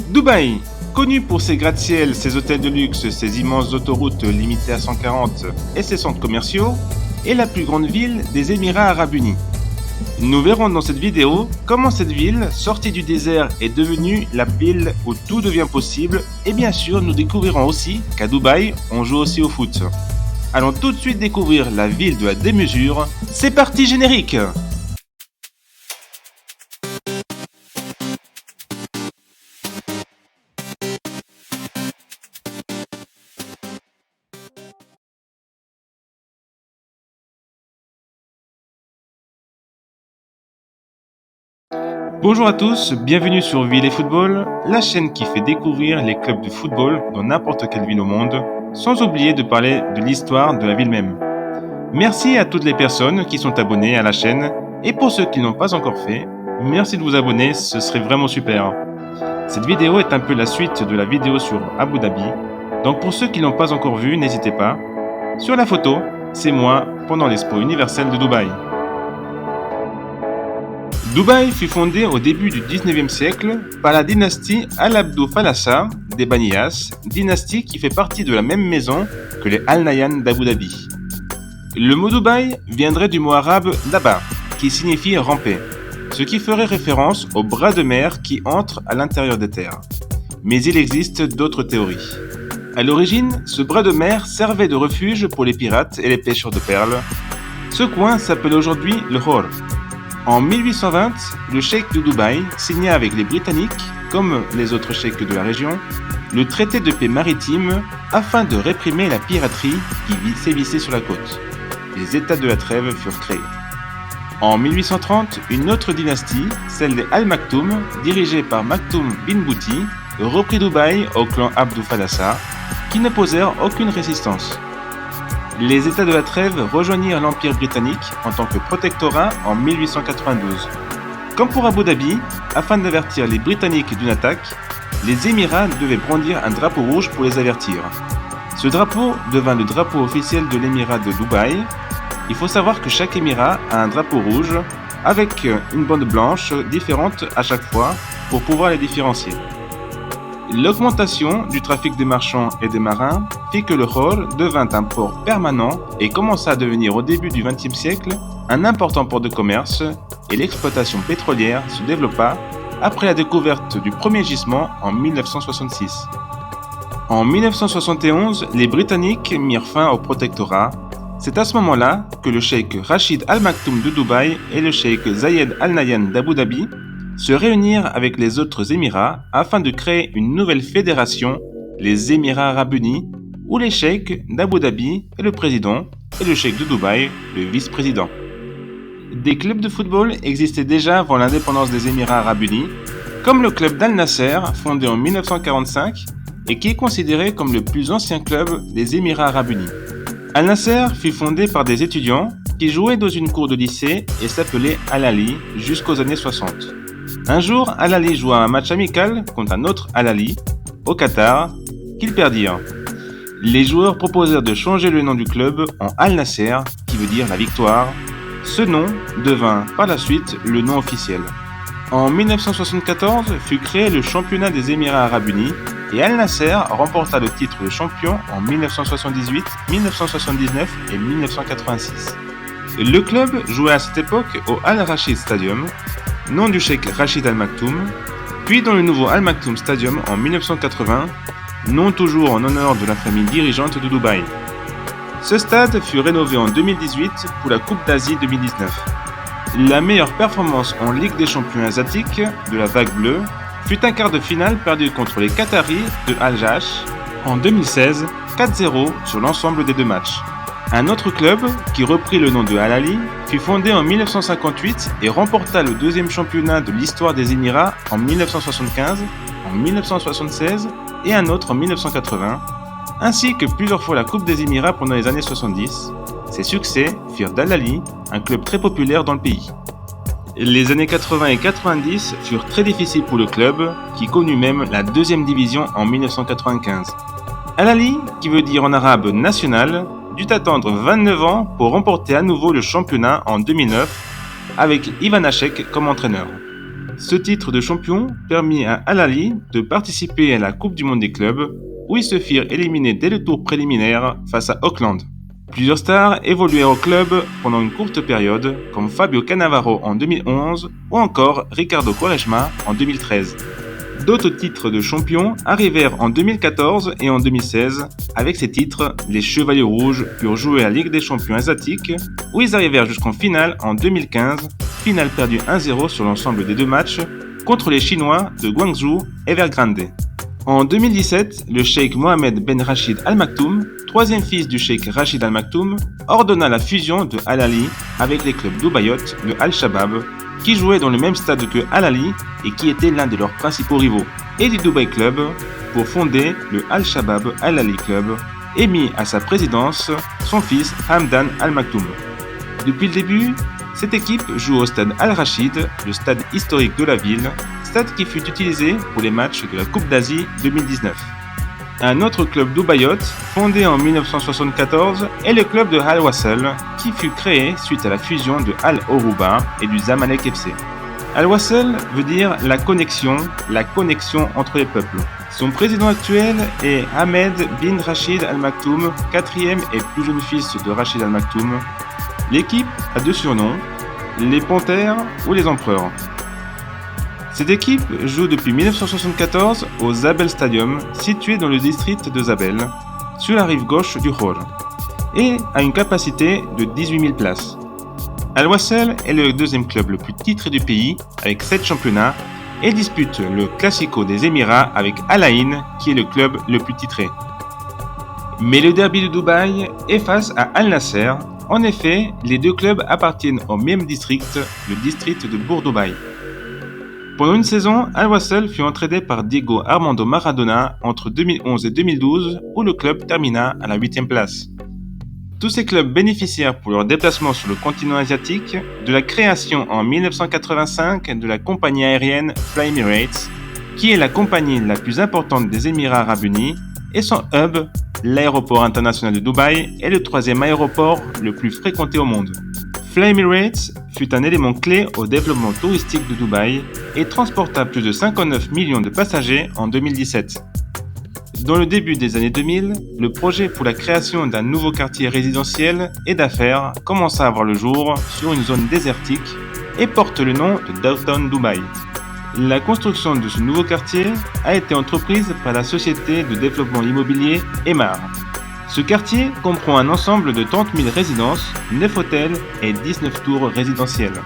Dubaï, connu pour ses gratte-ciel, ses hôtels de luxe, ses immenses autoroutes limitées à 140 et ses centres commerciaux, est la plus grande ville des Émirats Arabes Unis. Nous verrons dans cette vidéo comment cette ville, sortie du désert, est devenue la ville où tout devient possible, et bien sûr nous découvrirons aussi qu'à Dubaï, on joue aussi au foot. Allons tout de suite découvrir la ville de la démesure. C'est parti, générique! Bonjour à tous, bienvenue sur Ville et Football, la chaîne qui fait découvrir les clubs de football dans n'importe quelle ville au monde, sans oublier de parler de l'histoire de la ville même. Merci à toutes les personnes qui sont abonnées à la chaîne, et pour ceux qui n'ont pas encore fait, merci de vous abonner, ce serait vraiment super. Cette vidéo est un peu la suite de la vidéo sur Abu Dhabi, donc pour ceux qui ne l'ont pas encore vu, n'hésitez pas. Sur la photo, c'est moi pendant l'Expo universelle de Dubaï. Dubaï fut fondée au début du 19e siècle par la dynastie Al-Abdou Falasa des Baniyas, dynastie qui fait partie de la même maison que les Al Nahyan d'Abu Dhabi. Le mot Dubaï viendrait du mot arabe Daba, qui signifie ramper, ce qui ferait référence au bras de mer qui entre à l'intérieur des terres. Mais il existe d'autres théories. À l'origine, ce bras de mer servait de refuge pour les pirates et les pêcheurs de perles. Ce coin s'appelle aujourd'hui le Khor. En 1820, le cheikh de Dubaï signa avec les Britanniques, comme les autres cheikhs de la région, le traité de paix maritime afin de réprimer la piraterie qui sévissait sur la côte. Les États de la trêve furent créés. En 1830, une autre dynastie, celle des Al Maktoum, dirigée par Maktoum bin Bouti, reprit Dubaï au clan Abdou Falasa, qui n'opposèrent aucune résistance. Les États de la trêve rejoignirent l'Empire britannique en tant que protectorat en 1892. Comme pour Abu Dhabi, afin d'avertir les Britanniques d'une attaque, les Émirats devaient brandir un drapeau rouge pour les avertir. Ce drapeau devint le drapeau officiel de l'Émirat de Dubaï. Il faut savoir que chaque Émirat a un drapeau rouge avec une bande blanche différente à chaque fois pour pouvoir les différencier. L'augmentation du trafic des marchands et des marins fit que le Khor devint un port permanent et commença à devenir au début du XXe siècle un important port de commerce, et l'exploitation pétrolière se développa après la découverte du premier gisement en 1966. En 1971, les Britanniques mirent fin au protectorat. C'est à ce moment-là que le cheikh Rachid Al Maktoum de Dubaï et le cheikh Zayed Al Nahyan d'Abu Dhabi se réunirent avec les autres Émirats afin de créer une nouvelle fédération, les Émirats Arabes Unis, où les cheikhs d'Abu Dhabi est le président et le cheikh de Dubaï le vice-président. Des clubs de football existaient déjà avant l'indépendance des Émirats Arabes Unis, comme le club d'Al Nasser, fondé en 1945 et qui est considéré comme le plus ancien club des Émirats Arabes Unis. Al Nasser fut fondé par des étudiants qui jouaient dans une cour de lycée et s'appelaient Al Ahly jusqu'aux années 60. Un jour, Al Ahly joua un match amical contre un autre Al Ahly, au Qatar, qu'ils perdirent. Les joueurs proposèrent de changer le nom du club en Al Nasser, qui veut dire la victoire. Ce nom devint par la suite le nom officiel. En 1974 fut créé le championnat des Émirats Arabes Unis et Al Nasser remporta le titre de champion en 1978, 1979 et 1986. Le club jouait à cette époque au Al Rashid Stadium, nom du cheikh Rachid Al Maktoum, puis dans le nouveau Al Maktoum Stadium en 1980, nom toujours en honneur de la famille dirigeante de Dubaï. Ce stade fut rénové en 2018 pour la Coupe d'Asie 2019. La meilleure performance en Ligue des champions asiatiques de la vague bleue fut un quart de finale perdu contre les Qataris de Al Jaish en 2016, 4-0 sur l'ensemble des deux matchs. Un autre club, qui reprit le nom de Al Ahly, fut fondé en 1958 et remporta le deuxième championnat de l'histoire des Émirats en 1975, en 1976 et un autre en 1980, ainsi que plusieurs fois la Coupe des Émirats pendant les années 70. Ces succès firent d'Al Ahly un club très populaire dans le pays. Les années 80 et 90 furent très difficiles pour le club, qui connut même la deuxième division en 1995. Al Ahly, qui veut dire en arabe national, dut attendre 29 ans pour remporter à nouveau le championnat en 2009, avec Ivan Hachek comme entraîneur. Ce titre de champion permit à Al Ahly de participer à la Coupe du monde des clubs, où ils se firent éliminer dès le tour préliminaire face à Auckland. Plusieurs stars évoluèrent au club pendant une courte période, comme Fabio Cannavaro en 2011 ou encore Ricardo Quaresma en 2013. D'autres titres de champions arrivèrent en 2014 et en 2016. Avec ces titres, les Chevaliers Rouges purent jouer à la Ligue des Champions asiatiques, où ils arrivèrent jusqu'en finale en 2015, finale perdue 1-0 sur l'ensemble des deux matchs contre les Chinois de Guangzhou Evergrande. En 2017, le cheikh Mohamed Ben Rachid Al Maktoum, troisième fils du cheikh Rachid Al Maktoum, ordonna la fusion de Al Ahly avec les clubs d'Ubaiyot, le Al-Shabab, qui jouait dans le même stade que Al Ahly et qui était l'un de leurs principaux rivaux, et du Dubaï Club, pour fonder le Al-Shabab Al Ahly Club, et mis à sa présidence son fils Hamdan Al Maktoum. Depuis le début, cette équipe joue au stade Al-Rachid, le stade historique de la ville, stade qui fut utilisé pour les matchs de la Coupe d'Asie 2019. Un autre club d'Ubaiyot, fondé en 1974, est le club de Al Wasl, qui fut créé suite à la fusion de Al Orouba et du Zamalek FC. Al Wasl veut dire la connexion entre les peuples. Son président actuel est Ahmed bin Rachid Al Maktoum, quatrième et plus jeune fils de Rachid Al Maktoum. L'équipe a deux surnoms, les Panthères ou les Empereurs. Cette équipe joue depuis 1974 au Zabel Stadium, situé dans le district de Zabel, sur la rive gauche du Khor, et a une capacité de 18 000 places. Al Wasl est le deuxième club le plus titré du pays, avec 7 championnats, et dispute le Classico des Émirats avec Al Ain, qui est le club le plus titré. Mais le derby de Dubaï est face à Al Nasser. En effet, les deux clubs appartiennent au même district, le district de Bourg-Dubaï. Pendant une saison, Al Wasl fut entraîné par Diego Armando Maradona entre 2011 et 2012, où le club termina à la 8e place. Tous ces clubs bénéficièrent pour leur déplacement sur le continent asiatique de la création en 1985 de la compagnie aérienne Fly Emirates, qui est la compagnie la plus importante des Émirats arabes unis, et son hub, l'aéroport international de Dubaï, est le troisième aéroport le plus fréquenté au monde. Fly Emirates fut un élément clé au développement touristique de Dubaï et transporta plus de 59 millions de passagers en 2017. Dans le début des années 2000, le projet pour la création d'un nouveau quartier résidentiel et d'affaires commença à voir le jour sur une zone désertique et porte le nom de Downtown Dubaï. La construction de ce nouveau quartier a été entreprise par la société de développement immobilier Emaar. Ce quartier comprend un ensemble de 30 000 résidences, 9 hôtels et 19 tours résidentielles.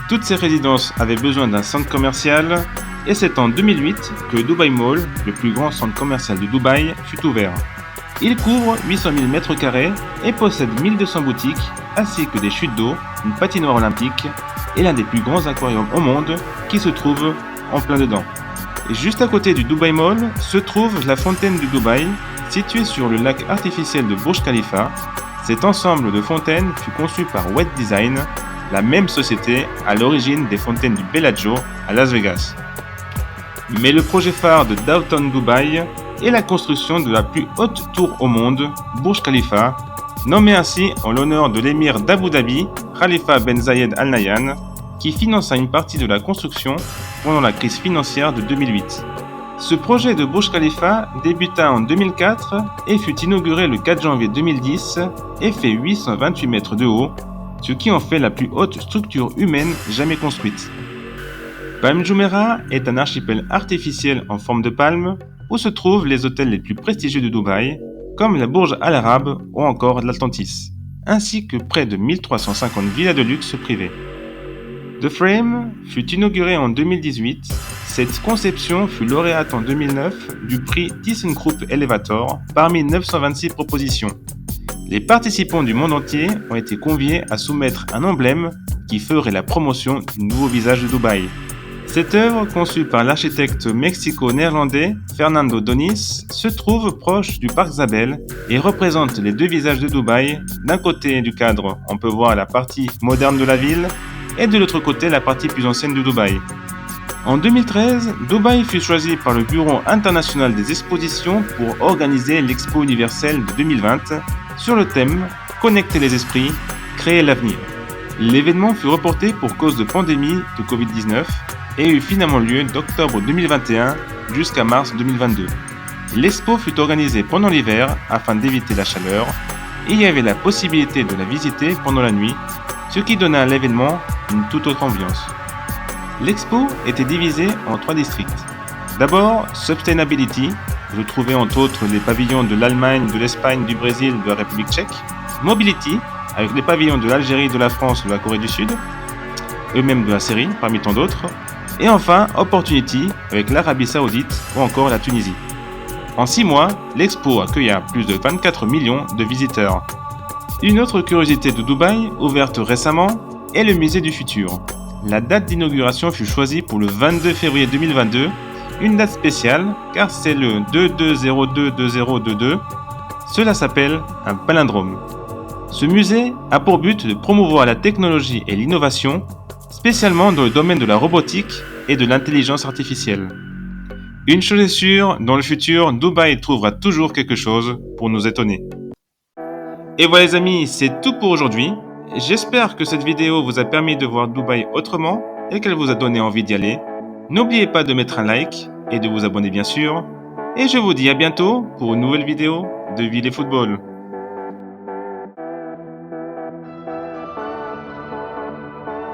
Toutes ces résidences avaient besoin d'un centre commercial et c'est en 2008 que le Dubai Mall, le plus grand centre commercial de Dubaï, fut ouvert. Il couvre 800 000 m² et possède 1200 boutiques ainsi que des chutes d'eau, une patinoire olympique et l'un des plus grands aquariums au monde qui se trouve en plein dedans. Et juste à côté du Dubai Mall se trouve la fontaine de Dubaï, située sur le lac artificiel de Burj Khalifa. Cet ensemble de fontaines fut conçu par Wet Design, la même société à l'origine des fontaines du Bellagio à Las Vegas. Mais le projet phare de Downtown Dubaï est la construction de la plus haute tour au monde, Burj Khalifa, nommée ainsi en l'honneur de l'émir d'Abu Dhabi, Khalifa Ben Zayed Al Nahyan, qui finança une partie de la construction pendant la crise financière de 2008. Ce projet de Burj Khalifa débuta en 2004 et fut inauguré le 4 janvier 2010 et fait 828 mètres de haut, ce qui en fait la plus haute structure humaine jamais construite. Palm Jumeirah est un archipel artificiel en forme de palme où se trouvent les hôtels les plus prestigieux de Dubaï, comme la Burj Al Arab ou encore l'Atlantis, ainsi que près de 1350 villas de luxe privées. The Frame fut inauguré en 2018. Cette conception fut lauréate en 2009 du prix ThyssenKrupp Elevator parmi 926 propositions. Les participants du monde entier ont été conviés à soumettre un emblème qui ferait la promotion du nouveau visage de Dubaï. Cette œuvre, conçue par l'architecte mexico-néerlandais Fernando Donis, se trouve proche du parc Zabel et représente les deux visages de Dubaï. D'un côté du cadre, on peut voir la partie moderne de la ville et de l'autre côté la partie plus ancienne de Dubaï. En 2013, Dubaï fut choisi par le Bureau international des expositions pour organiser l'Expo universelle de 2020 sur le thème « Connecter les esprits, créer l'avenir ». L'événement fut reporté pour cause de pandémie de Covid-19 et eut finalement lieu d'octobre 2021 jusqu'à mars 2022. L'expo fut organisée pendant l'hiver afin d'éviter la chaleur et il y avait la possibilité de la visiter pendant la nuit, ce qui donna à l'événement une toute autre ambiance. L'expo était divisée en 3 districts. D'abord, Sustainability, vous trouvez entre autres les pavillons de l'Allemagne, de l'Espagne, du Brésil, de la République tchèque. Mobility, avec les pavillons de l'Algérie, de la France, de la Corée du Sud, eux-mêmes de la Syrie, parmi tant d'autres. Et enfin, Opportunity, avec l'Arabie Saoudite ou encore la Tunisie. En 6 mois, l'expo accueilla plus de 24 millions de visiteurs. Une autre curiosité de Dubaï, ouverte récemment, est le musée du futur. La date d'inauguration fut choisie pour le 22 février 2022, une date spéciale car c'est le 22022022. Cela s'appelle un palindrome. Ce musée a pour but de promouvoir la technologie et l'innovation, spécialement dans le domaine de la robotique et de l'intelligence artificielle. Une chose est sûre, dans le futur, Dubaï trouvera toujours quelque chose pour nous étonner. Et voilà les amis, c'est tout pour aujourd'hui. J'espère que cette vidéo vous a permis de voir Dubaï autrement et qu'elle vous a donné envie d'y aller. N'oubliez pas de mettre un like et de vous abonner bien sûr. Et je vous dis à bientôt pour une nouvelle vidéo de Ville et Football.